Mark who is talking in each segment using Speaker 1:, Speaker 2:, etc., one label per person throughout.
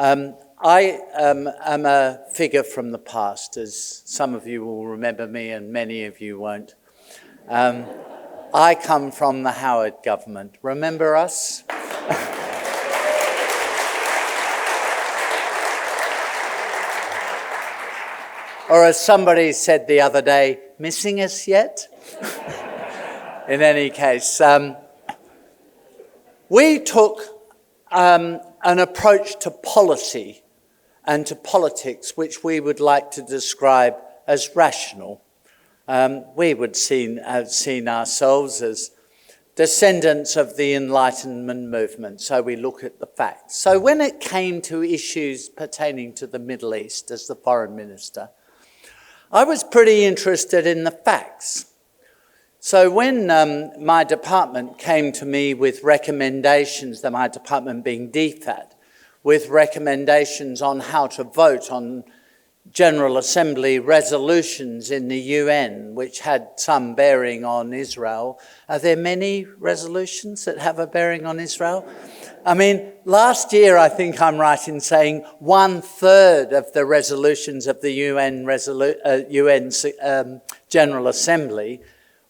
Speaker 1: I am a figure from the past, as some of you will remember me and many of you won't. I come from the Howard government. Remember us? Or as somebody said the other day, missing us yet? In any case, we took an approach to policy and to politics which we would like to describe as rational. We would have seen ourselves as descendants of the Enlightenment movement, so we look at the facts. So when it came to issues pertaining to the Middle East as the foreign minister, I was pretty interested in the facts. So when my department came to me with recommendations, my department being DFAT, with recommendations on how to vote on General Assembly resolutions in the UN, which had some bearing on Israel. Are there many resolutions that have a bearing on Israel? I mean, last year, I think I'm right in saying 1/3 of the resolutions of the UN General Assembly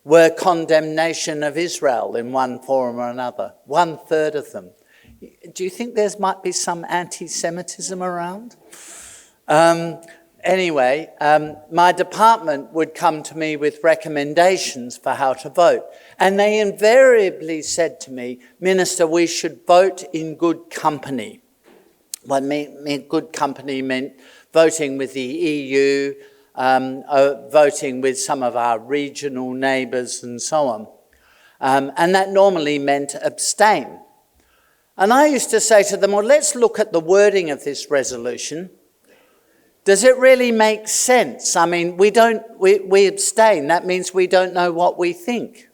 Speaker 1: were condemnation of Israel in one form or another. 1/3 of them. Do you think there might be some anti-Semitism around? Anyway, my department would come to me with recommendations for how to vote. And they invariably said to me, Minister, we should vote in good company. What good company meant voting with the EU, voting with some of our regional neighbours and so on. And that normally meant abstain. And I used to say to them, well, let's look at the wording of this resolution. Does it really make sense? I mean, we abstain. That means we don't know what we think.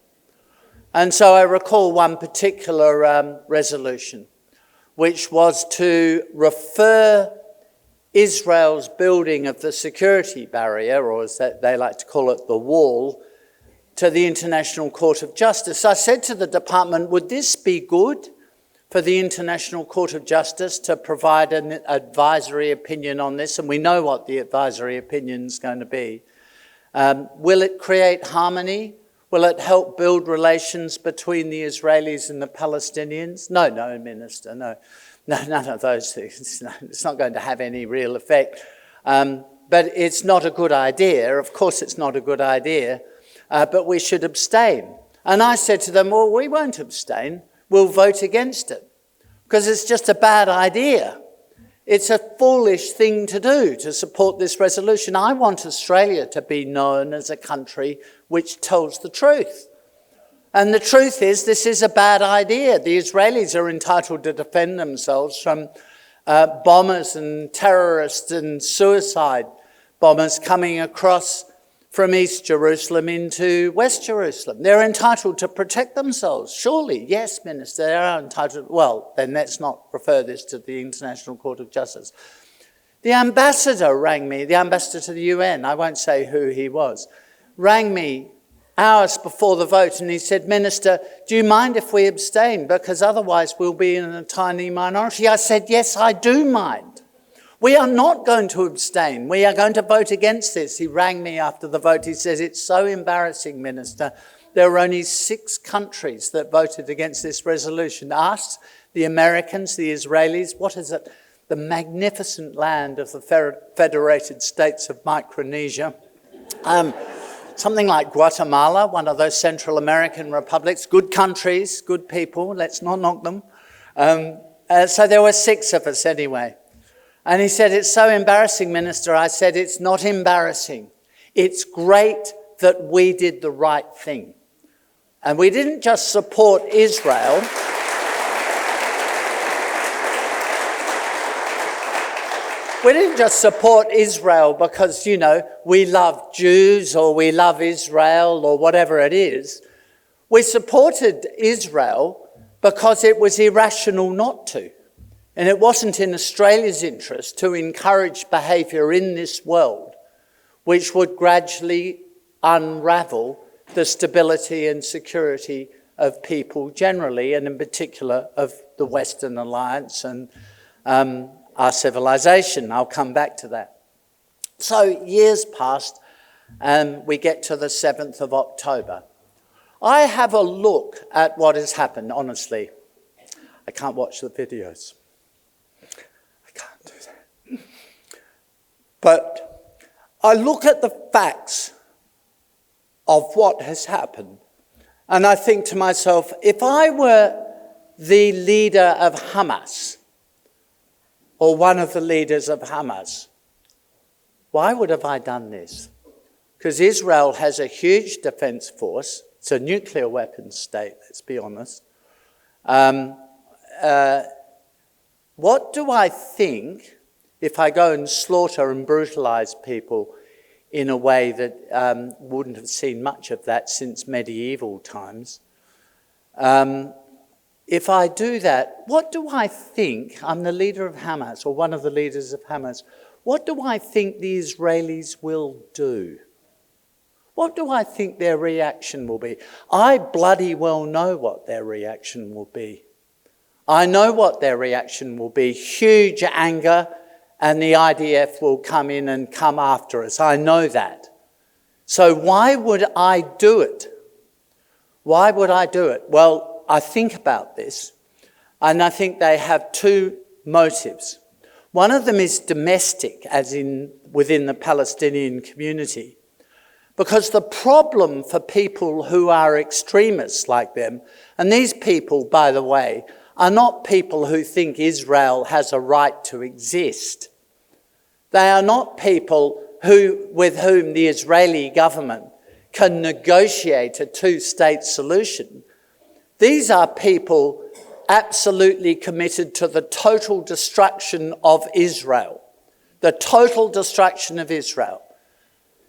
Speaker 1: And so I recall one particular resolution, which was to refer Israel's building of the security barrier, or as they like to call it, the wall, to the International Court of Justice. I said to the department, would this be good for the International Court of Justice to provide an advisory opinion on this? And we know what the advisory opinion is going to be. Will it create harmony? Will it help build relations between the Israelis and the Palestinians? No, Minister, no. No, none of those things. No, it's not going to have any real effect. But it's not a good idea. Of course it's not a good idea. But we should abstain. And I said to them, well, we won't abstain. We'll vote against it. Because it's just a bad idea. It's a foolish thing to do, to support this resolution. I want Australia to be known as a country which tells the truth. And the truth is, this is a bad idea. The Israelis are entitled to defend themselves from bombers and terrorists and suicide bombers coming across from East Jerusalem into West Jerusalem. They're entitled to protect themselves, surely. Yes, Minister, they are entitled. Well, then let's not refer this to the International Court of Justice. The ambassador rang me, the ambassador to the UN, I won't say who he was, rang me hours before the vote, and he said, Minister, do you mind if we abstain? Because otherwise we'll be in a tiny minority. I said, yes, I do mind. We are not going to abstain. We are going to vote against this. He rang me after the vote. He says, it's so embarrassing, Minister. There were only 6 countries that voted against this resolution. Us, the Americans, the Israelis, what is it? The magnificent land of the Federated States of Micronesia. Something like Guatemala, one of those Central American republics. Good countries, good people. Let's not knock them. So there were 6 of us anyway. And he said, it's so embarrassing, Minister. I said, it's not embarrassing. It's great that we did the right thing. And we didn't just support Israel. We didn't just support Israel because, we love Jews or we love Israel or whatever it is. We supported Israel because it was irrational not to. And it wasn't in Australia's interest to encourage behaviour in this world which would gradually unravel the stability and security of people generally, and in particular of the Western Alliance and our civilization. I'll come back to that. So years passed, and we get to the 7th of October. I have a look at what has happened, honestly. I can't watch the videos. I can't do that. But I look at the facts of what has happened, and I think to myself, if I were the leader of Hamas, or one of the leaders of Hamas, why would have I done this? Because Israel has a huge defence force. It's a nuclear weapons state, let's be honest. What do I think if I go and slaughter and brutalise people in a way that wouldn't have seen much of that since medieval times? If I do that, what do I think? I'm the leader of Hamas, or one of the leaders of Hamas. What do I think the Israelis will do? What do I think their reaction will be? I bloody well know what their reaction will be. I know what their reaction will be. Huge anger, and the IDF will come in and come after us. I know that. So why would I do it? Why would I do it? Well, I think about this, and I think they have two motives. One of them is domestic, as in within the Palestinian community. Because the problem for people who are extremists like them, and these people, by the way, are not people who think Israel has a right to exist. They are not people with whom the Israeli government can negotiate a two-state solution. These are people absolutely committed to the total destruction of Israel. The total destruction of Israel.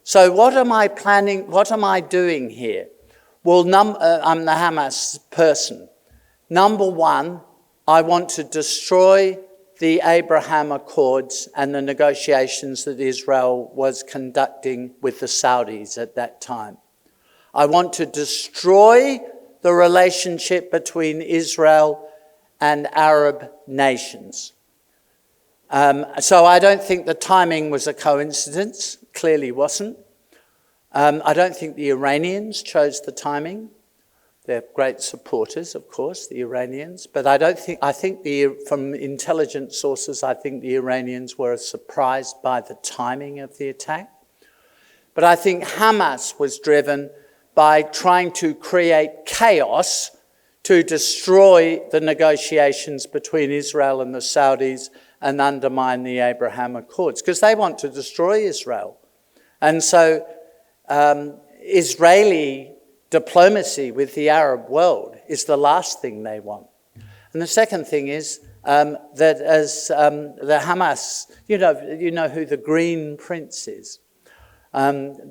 Speaker 1: So what am I planning? What am I doing here? Well, I'm the Hamas person. Number one, I want to destroy the Abraham Accords and the negotiations that Israel was conducting with the Saudis at that time. I want to destroy the relationship between Israel and Arab nations. So I don't think the timing was a coincidence. Clearly wasn't. I don't think the Iranians chose the timing. They're great supporters, of course, the Iranians. But I think from intelligence sources, I think the Iranians were surprised by the timing of the attack. But I think Hamas was driven by trying to create chaos to destroy the negotiations between Israel and the Saudis and undermine the Abraham Accords, because they want to destroy Israel. And so Israeli diplomacy with the Arab world is the last thing they want. And the second thing is that as the Hamas, you know who the Green Prince is.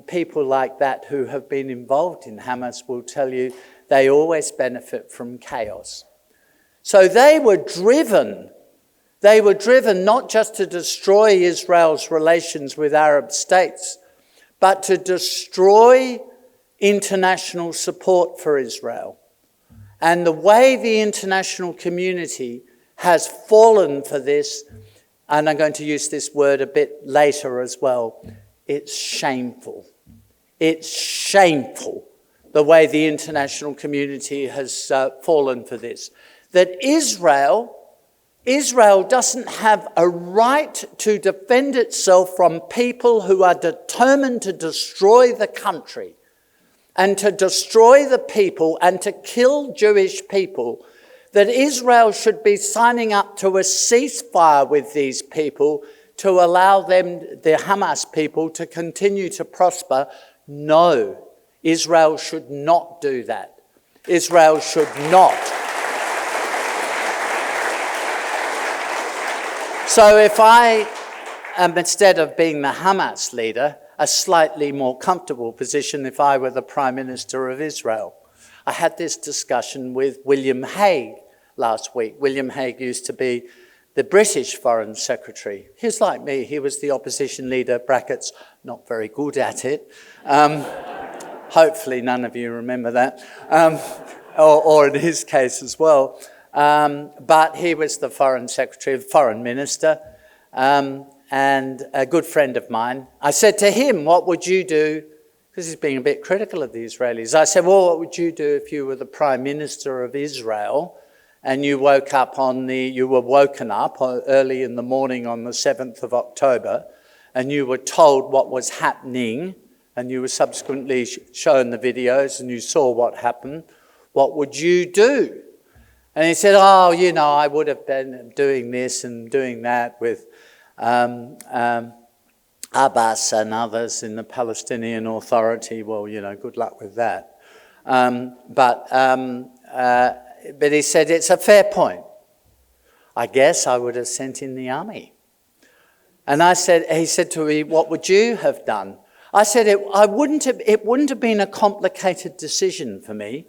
Speaker 1: People like that who have been involved in Hamas will tell you they always benefit from chaos. So they were driven not just to destroy Israel's relations with Arab states, but to destroy international support for Israel. And the way the international community has fallen for this, and I'm going to use this word a bit later as well, it's shameful. It's shameful the way the international community has fallen for this. That Israel doesn't have a right to defend itself from people who are determined to destroy the country and to destroy the people and to kill Jewish people, that Israel should be signing up to a ceasefire with these people to allow them, the Hamas people, to continue to prosper. No, Israel should not do that. Israel should not. So if I am, instead of being the Hamas leader, a slightly more comfortable position if I were the Prime Minister of Israel. I had this discussion with William Hague last week. William Hague used to be the British Foreign Secretary. He's like me, he was the opposition leader, brackets, not very good at it. Hopefully none of you remember that, or in his case as well. But he was the Foreign Secretary, Foreign Minister, and a good friend of mine. I said to him, what would you do? Because he's being a bit critical of the Israelis. I said, well, what would you do if you were the Prime Minister of Israel and you were woken up early in the morning on the 7th of October and you were told what was happening and you were subsequently shown the videos and you saw what happened, what would you do? And he said, oh, I would have been doing this and doing that with Abbas and others in the Palestinian Authority. Well, good luck with that. But he said, it's a fair point. I guess I would have sent in the army. And he said to me, what would you have done? I said, it wouldn't have been a complicated decision for me.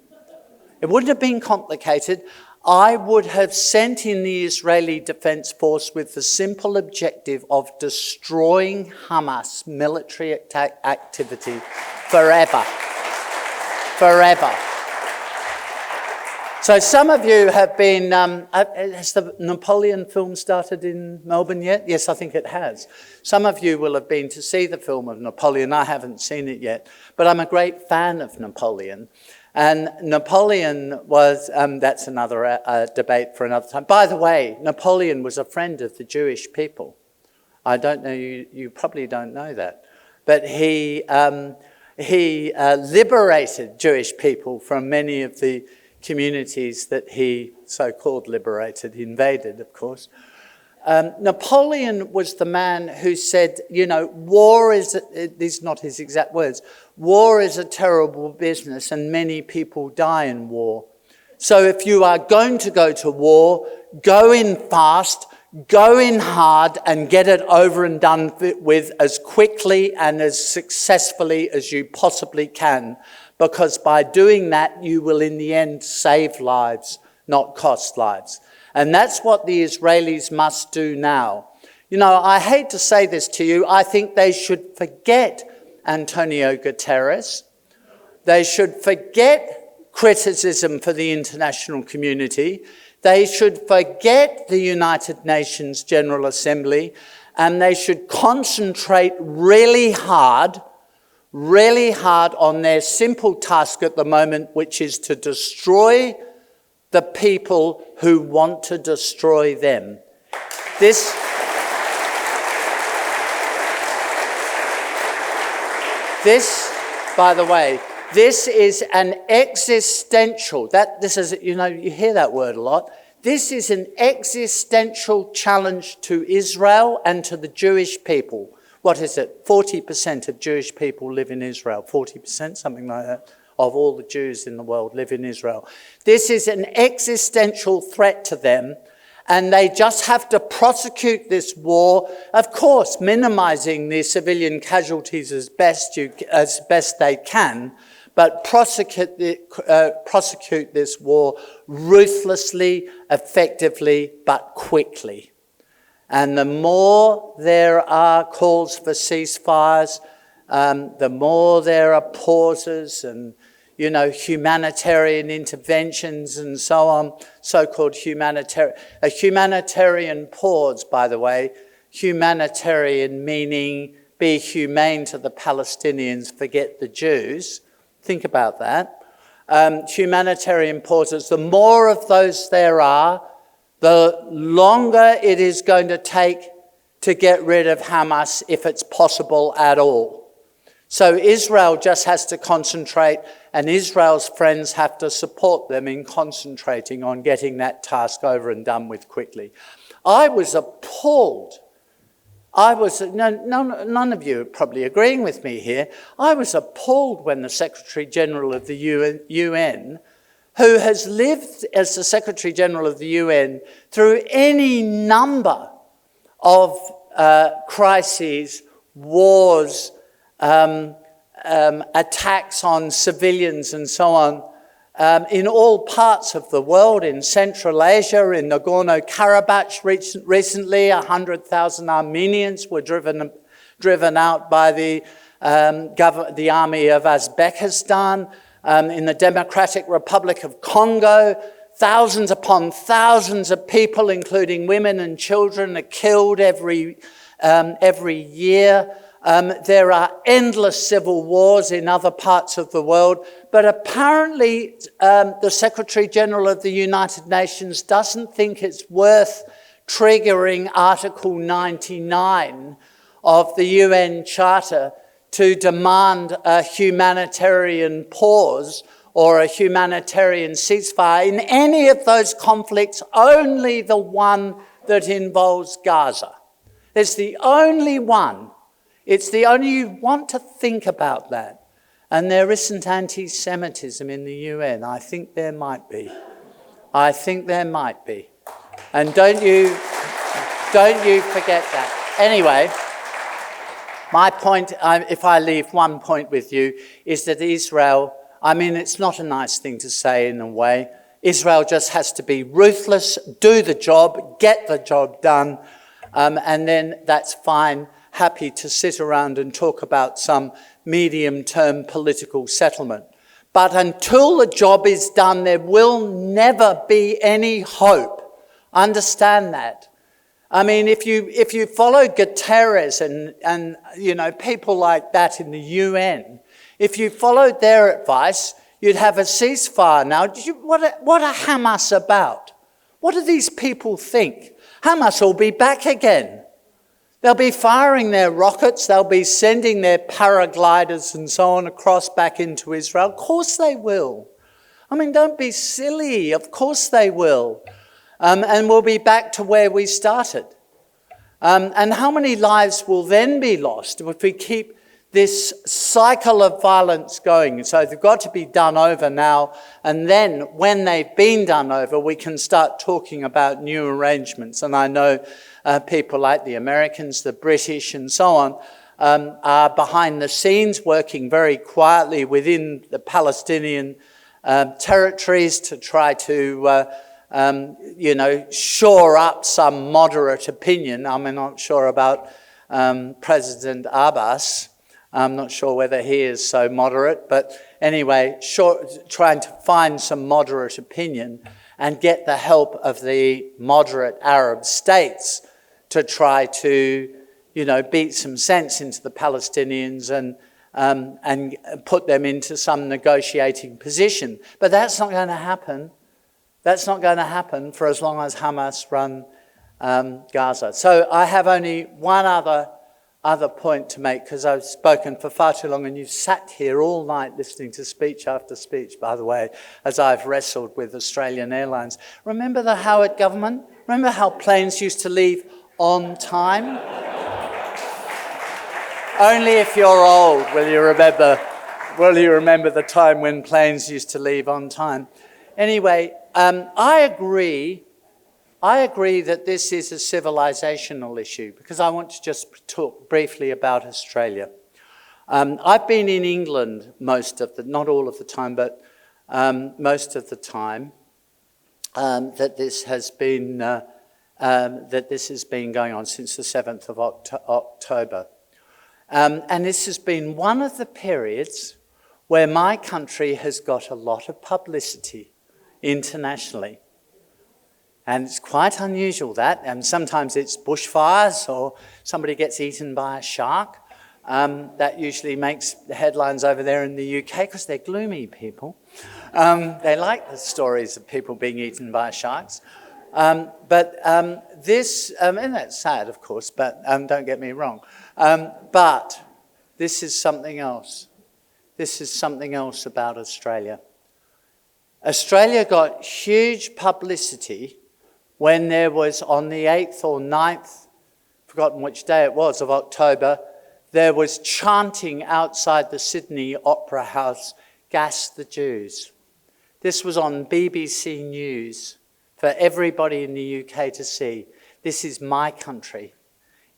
Speaker 1: It wouldn't have been complicated. I would have sent in the Israeli Defense Force with the simple objective of destroying Hamas military activity forever. Forever. So some of you have been, has the Napoleon film started in Melbourne yet? Yes, I think it has. Some of you will have been to see the film of Napoleon. I haven't seen it yet, but I'm a great fan of Napoleon. And Napoleon was, that's another debate for another time. By the way, Napoleon was a friend of the Jewish people. I don't know, you probably don't know that. But he liberated Jewish people from many of the communities that he so-called liberated, invaded, of course. Napoleon was the man who said, war is, these are not his exact words, war is a terrible business and many people die in war. So if you are going to go to war, go in fast, go in hard and get it over and done with as quickly and as successfully as you possibly can, because by doing that you will in the end save lives, not cost lives. And that's what the Israelis must do now. I hate to say this to you, I think they should forget Antonio Guterres. They should forget criticism for the international community. They should forget the United Nations General Assembly, and they should concentrate really hard on their simple task at the moment, which is to destroy the people who want to destroy them. This, by the way, this is an existential, you hear that word a lot. This is an existential challenge to Israel and to the Jewish people. What is it? 40% of Jewish people live in Israel. 40%, something like that, of all the Jews in the world live in Israel. This is an existential threat to them, and they just have to prosecute this war, of course, minimizing the civilian casualties as best they can, but prosecute this war ruthlessly, effectively, but quickly. And the more there are calls for ceasefires, the more there are pauses and, humanitarian interventions and so on, so-called humanitarian. A humanitarian pause, by the way, humanitarian meaning be humane to the Palestinians, forget the Jews. Think about that. Humanitarian pauses, the more of those there are, the longer it is going to take to get rid of Hamas, if it's possible at all. So Israel just has to concentrate, and Israel's friends have to support them in concentrating on getting that task over and done with quickly. I was appalled. None of you are probably agreeing with me here. I was appalled when the Secretary General of the UN, who has lived as the Secretary General of the UN through any number of crises, wars, attacks on civilians and so on, in all parts of the world, in Central Asia, in Nagorno-Karabakh recently, 100,000 Armenians were driven out by the army of Uzbekistan. In the Democratic Republic of Congo, thousands upon thousands of people, including women and children, are killed every year. There are endless civil wars in other parts of the world, but apparently the Secretary General of the United Nations doesn't think it's worth triggering Article 99 of the UN Charter to demand a humanitarian pause or a humanitarian ceasefire in any of those conflicts, only the one that involves Gaza. It's the only one. It's the only, you want to think about that. And there isn't anti-Semitism in the UN. I think there might be. I think there might be. And don't you forget that. Anyway, my point, if I leave one point with you, is that Israel, I mean, it's not a nice thing to say in a way. Israel just has to be ruthless, do the job, get the job done, and then that's fine. Happy to sit around and talk about some medium-term political settlement. But until the job is done, there will never be any hope. Understand that. I mean, if you follow Guterres and you know, people like that in the UN, if you followed their advice, you'd have a ceasefire now. What are Hamas about? What do these people think? Hamas will be back again. They'll be firing their rockets, they'll be sending their paragliders and so on across back into Israel. Of course they will. I mean, don't be silly. Of course they will. And we'll be back to where we started. And how many lives will then be lost if we keep this cycle of violence going? So they've got to be done over now. And then when they've been done over, we can start talking about new arrangements. And I know people like the Americans, the British and so on are behind the scenes working very quietly within the Palestinian territories to try to shore up some moderate opinion. I'm not sure about President Abbas. I'm not sure whether he is so moderate, but anyway, trying to find some moderate opinion and get the help of the moderate Arab states to try to, beat some sense into the Palestinians and put them into some negotiating position. But that's not going to happen. That's not going to happen for as long as Hamas run Gaza. So I have only one other point to make, because I've spoken for far too long, and you've sat here all night listening to speech after speech, by the way, as I've wrestled with Australian Airlines. Remember the Howard government? Remember how planes used to leave on time? Only if you're old will you remember the time when planes used to leave on time. Anyway, I agree that this is a civilizational issue, because I want to just talk briefly about Australia. I've been in England not all of the time, but most of the time that this has been going on since the 7th of October. And this has been one of the periods where my country has got a lot of publicity internationally. And it's quite unusual that, and sometimes it's bushfires or somebody gets eaten by a shark. That usually makes the headlines over there in the UK, because they're gloomy people. They like the stories of people being eaten by sharks. But this, and that's sad, of course, but don't get me wrong. But this is something else. This is something else about Australia. Australia got huge publicity when there was, on the 8th or 9th, forgotten which day it was, of October, there was chanting outside the Sydney Opera House, "Gas the Jews." This was on BBC News for everybody in the UK to see. This is my country.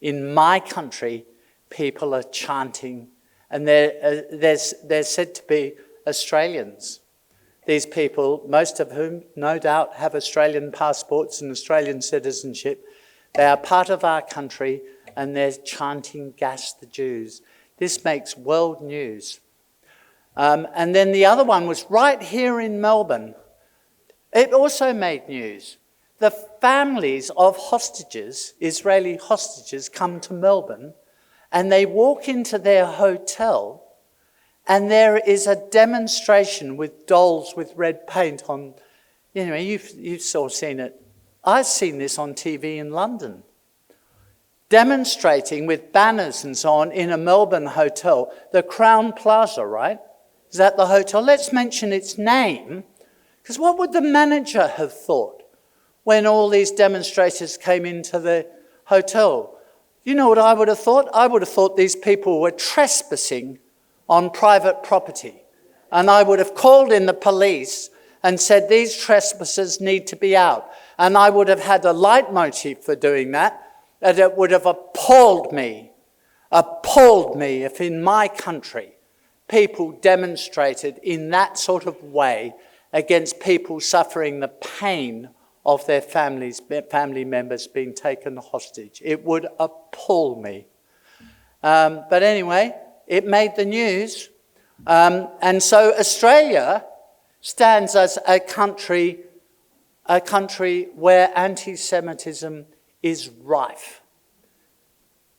Speaker 1: In my country, people are chanting, and they're said to be Australians. These people, most of whom no doubt have Australian passports and Australian citizenship, they are part of our country, and they're chanting "Gas the Jews." This makes world news. And then the other one was right here in Melbourne. It also made news. The families of hostages, Israeli hostages, come to Melbourne and they walk into their hotel and there is a demonstration with dolls with red paint on. You know, you've all seen it. I've seen this on TV in London. Demonstrating with banners and so on in a Melbourne hotel. The Crown Plaza, right? Is that the hotel? Let's mention its name. Because what would the manager have thought when all these demonstrators came into the hotel? You know what I would have thought? I would have thought these people were trespassing on private property. And I would have called in the police and said, these trespassers need to be out. And I would have had a leitmotif for doing that, that it would have appalled me if in my country people demonstrated in that sort of way against people suffering the pain of their family members being taken hostage. It would appall me. But anyway, it made the news. And so Australia stands as a country where anti-Semitism is rife.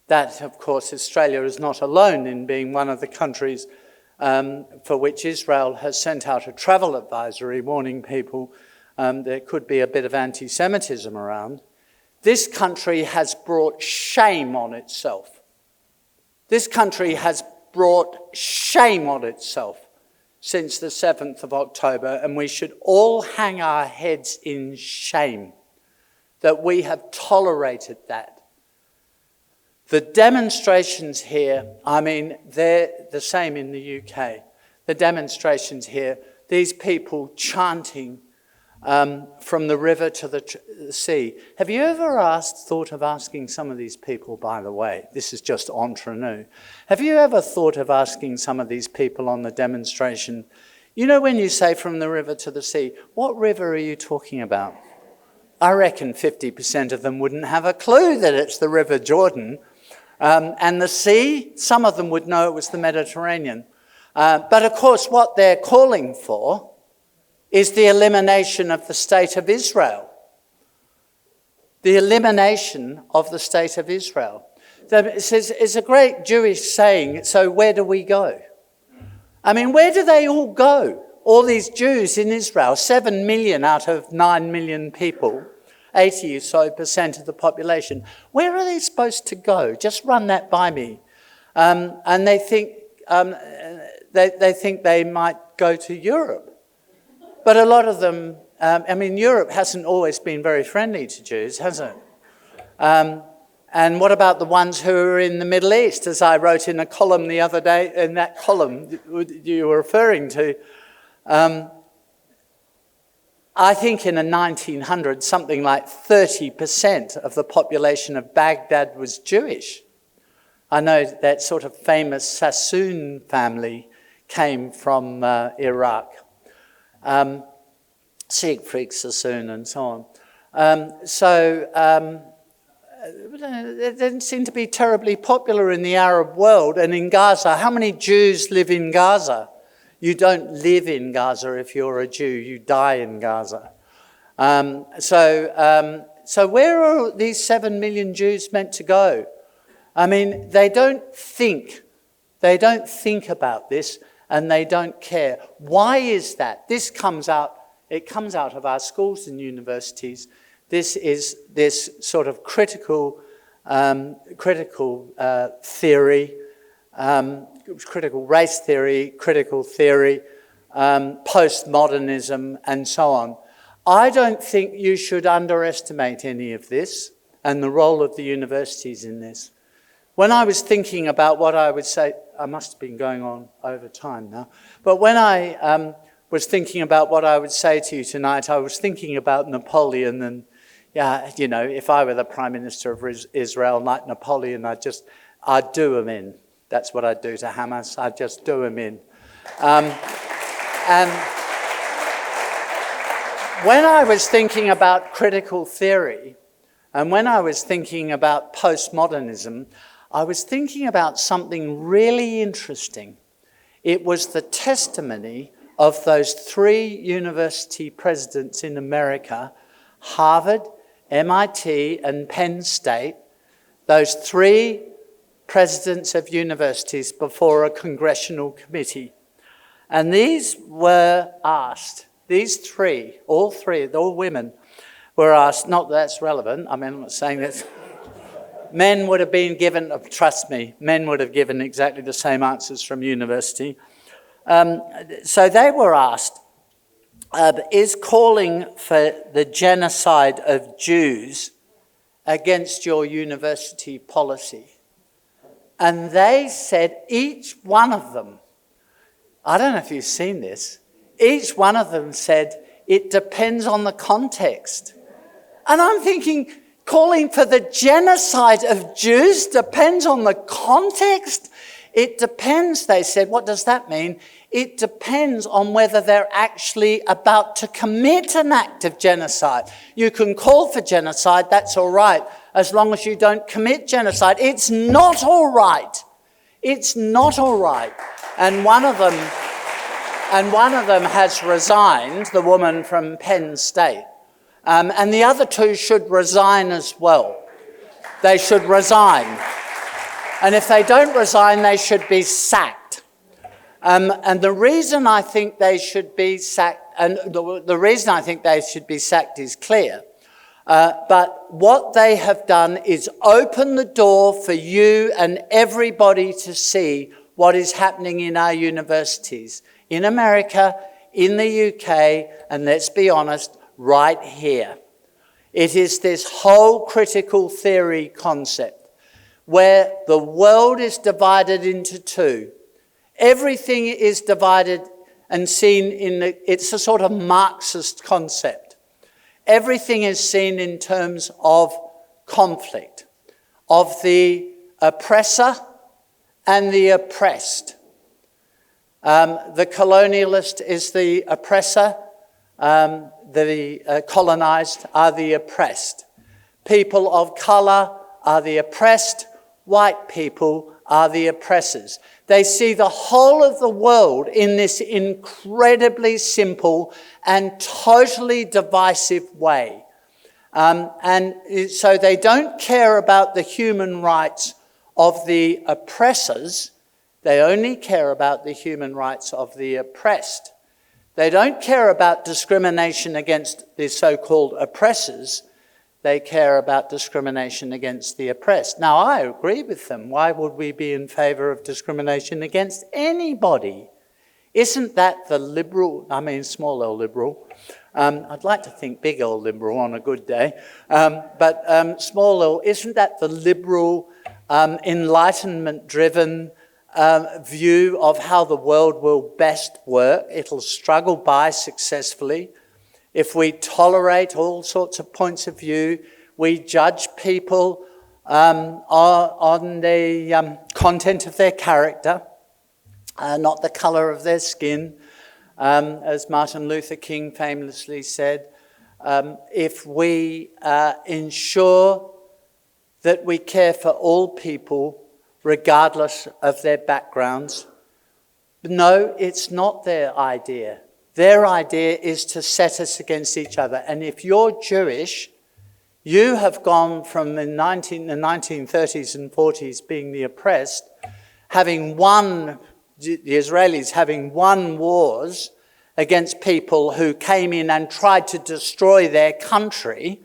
Speaker 1: That, of course, Australia is not alone in being one of the countries for which Israel has sent out a travel advisory warning people there could be a bit of anti-Semitism around. This country has brought shame on itself. This country has brought shame on itself since the 7th of October, and we should all hang our heads in shame that we have tolerated that. The demonstrations here, I mean, they're the same in the UK. The demonstrations here, these people chanting from the river to the sea. Have you ever thought of asking some of these people, by the way, this is just entre nous, have you ever thought of asking some of these people on the demonstration, you know when you say from the river to the sea, what river are you talking about? I reckon 50% of them wouldn't have a clue that it's the River Jordan. And the sea, some of them would know it was the Mediterranean. But of course, what they're calling for is the elimination of the state of Israel. The elimination of the state of Israel. It's a great Jewish saying, so where do we go? I mean, where do they all go? All these Jews in Israel, 7 million out of 9 million people, 80 or so % of the population. Where are they supposed to go? Just run that by me. And they think they might go to Europe. But a lot of them, Europe hasn't always been very friendly to Jews, has it? And what about the ones who are in the Middle East, as I wrote in a column the other day, in that column you were referring to? I think in the 1900s, something like 30% of the population of Baghdad was Jewish. I know that sort of famous Sassoon family came from Iraq. Siegfried Sassoon and so on. It didn't seem to be terribly popular in the Arab world and in Gaza. How many Jews live in Gaza? You don't live in Gaza if you're a Jew. You die in Gaza. So where are these 7 million Jews meant to go? I mean, they don't think about this, and they don't care. Why is that? It comes out of our schools and universities. This is this sort of critical theory, critical race theory, critical theory, postmodernism, and so on. I don't think you should underestimate any of this and the role of the universities in this. When I was thinking about what I would say, I must have been going on over time now, but when I was thinking about what I would say to you tonight, I was thinking about Napoleon and, if I were the Prime Minister of Israel, like Napoleon, I'd do him in. That's what I'd do to Hamas. I'd just do him in. And when I was thinking about critical theory, and when I was thinking about postmodernism, I was thinking about something really interesting. It was the testimony of those 3 university presidents in America, Harvard, MIT, and Penn State, those 3 presidents of universities before a congressional committee. And these were asked, these 3, all women, were asked, not that that's relevant, I mean, I'm not saying that. Men would have been given, trust me, men would have given exactly the same answers from university. So they were asked, is calling for the genocide of Jews against your university policy? And they said, each one of them, I don't know if you've seen this, each one of them said, it depends on the context. And I'm thinking, calling for the genocide of Jews depends on the context? It depends, they said. What does that mean? It depends on whether they're actually about to commit an act of genocide. You can call for genocide, that's all right, as long as you don't commit genocide. It's not all right. It's not all right. And one of them has resigned, the woman from Penn State. And the other 2 should resign as well. They should resign. And if they don't resign, they should be sacked. And the reason I think they should be sacked, and the reason I think they should be sacked is clear. But what they have done is open the door for you and everybody to see what is happening in our universities, in America, in the UK, and let's be honest, right here. It is this whole critical theory concept where the world is divided into 2. Everything is divided and seen it's a sort of Marxist concept. Everything is seen in terms of conflict, of the oppressor and the oppressed. The colonialist is the oppressor, the colonized are the oppressed. People of colour are the oppressed, white people are the oppressors. They see the whole of the world in this incredibly simple and totally divisive way. And so they don't care about the human rights of the oppressors, they only care about the human rights of the oppressed. They don't care about discrimination against the so-called oppressors, they care about discrimination against the oppressed. Now, I agree with them. Why would we be in favour of discrimination against anybody? Isn't that the liberal, I mean small L liberal, I'd like to think big L liberal on a good day, but small L, isn't that the liberal, enlightenment-driven view of how the world will best work? It'll struggle by successfully. If we tolerate all sorts of points of view, we judge people on the content of their character, not the colour of their skin. As Martin Luther King famously said, if we ensure that we care for all people regardless of their backgrounds, no, it's not their idea. Their idea is to set us against each other. And if you're Jewish, you have gone from the 1930s and 40s being the oppressed, having won, the Israelis having won wars against people who came in and tried to destroy their country,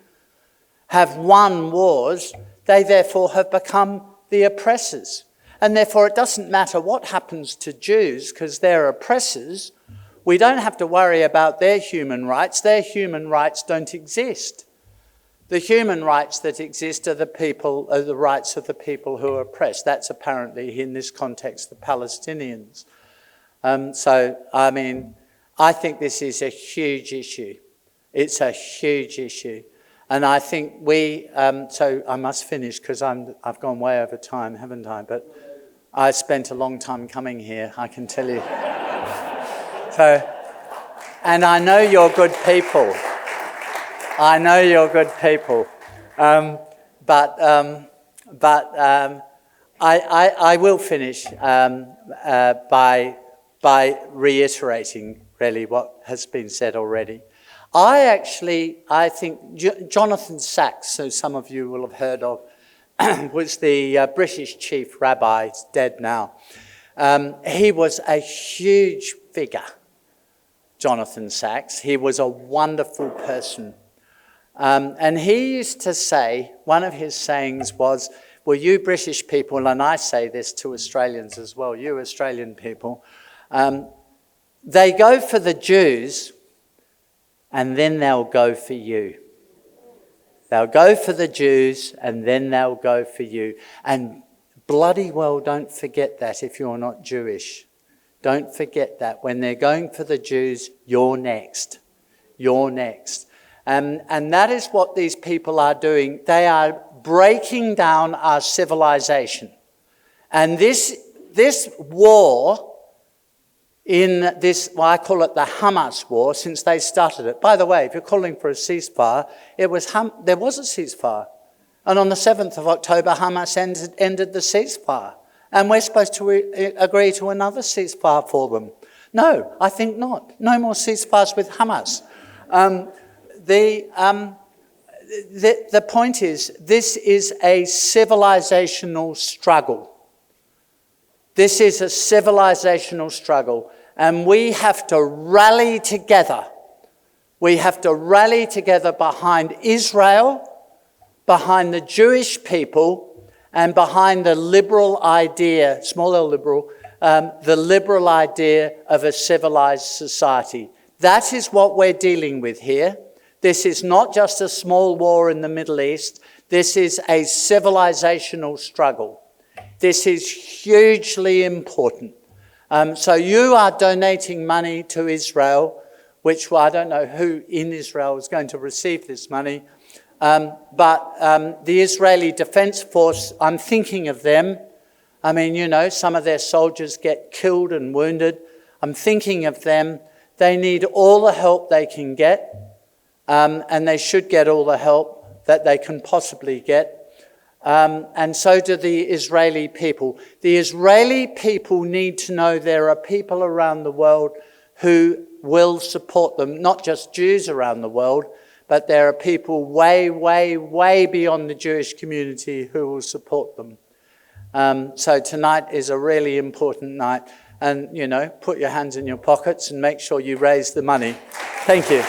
Speaker 1: have won wars, they therefore have become the oppressors. And therefore it doesn't matter what happens to Jews because they're oppressors. We don't have to worry about their human rights. Their human rights don't exist. The human rights that exist are the rights of the people who are oppressed. That's apparently, in this context, the Palestinians. So, I mean, I think this is a huge issue. It's a huge issue. And I think so I must finish because I've gone way over time, haven't I? But I spent a long time coming here, I can tell you. So, and I know you're good people. I know you're good people. But I will finish by reiterating really, what has been said already. I think Jonathan Sacks, who some of you will have heard of, was the British chief rabbi, he's dead now. He was a huge figure, Jonathan Sacks. He was a wonderful person. And he used to say, one of his sayings was, well, you British people, and I say this to Australians as well, you Australian people, they go for the Jews and then they'll go for you. They'll go for the Jews and then they'll go for you. And bloody well, don't forget that if you're not Jewish. Don't forget that. When they're going for the Jews, you're next. You're next. And that is what these people are doing. They are breaking down our civilization. And this war, in this, well, I call it the Hamas war, since they started it. By the way, if you're calling for a ceasefire, there was a ceasefire. And on the 7th of October, Hamas ended the ceasefire. And we're supposed to agree to another ceasefire for them. No, I think not. No more ceasefires with Hamas. The point is, this is a civilizational struggle. This is a civilizational struggle. And we have to rally together. We have to rally together behind Israel, behind the Jewish people, and behind the liberal idea, small L liberal, the liberal idea of a civilized society. That is what we're dealing with here. This is not just a small war in the Middle East. This is a civilizational struggle. This is hugely important. So you are donating money to Israel, which, well, I don't know who in Israel is going to receive this money. But the Israeli Defense Force, I'm thinking of them. I mean, you know, some of their soldiers get killed and wounded. I'm thinking of them. They need all the help they can get, and they should get all the help that they can possibly get. And so do the Israeli people. The Israeli people need to know there are people around the world who will support them, not just Jews around the world, but there are people way, way, way beyond the Jewish community who will support them. So tonight is a really important night. And, you know, put your hands in your pockets and make sure you raise the money. Thank you.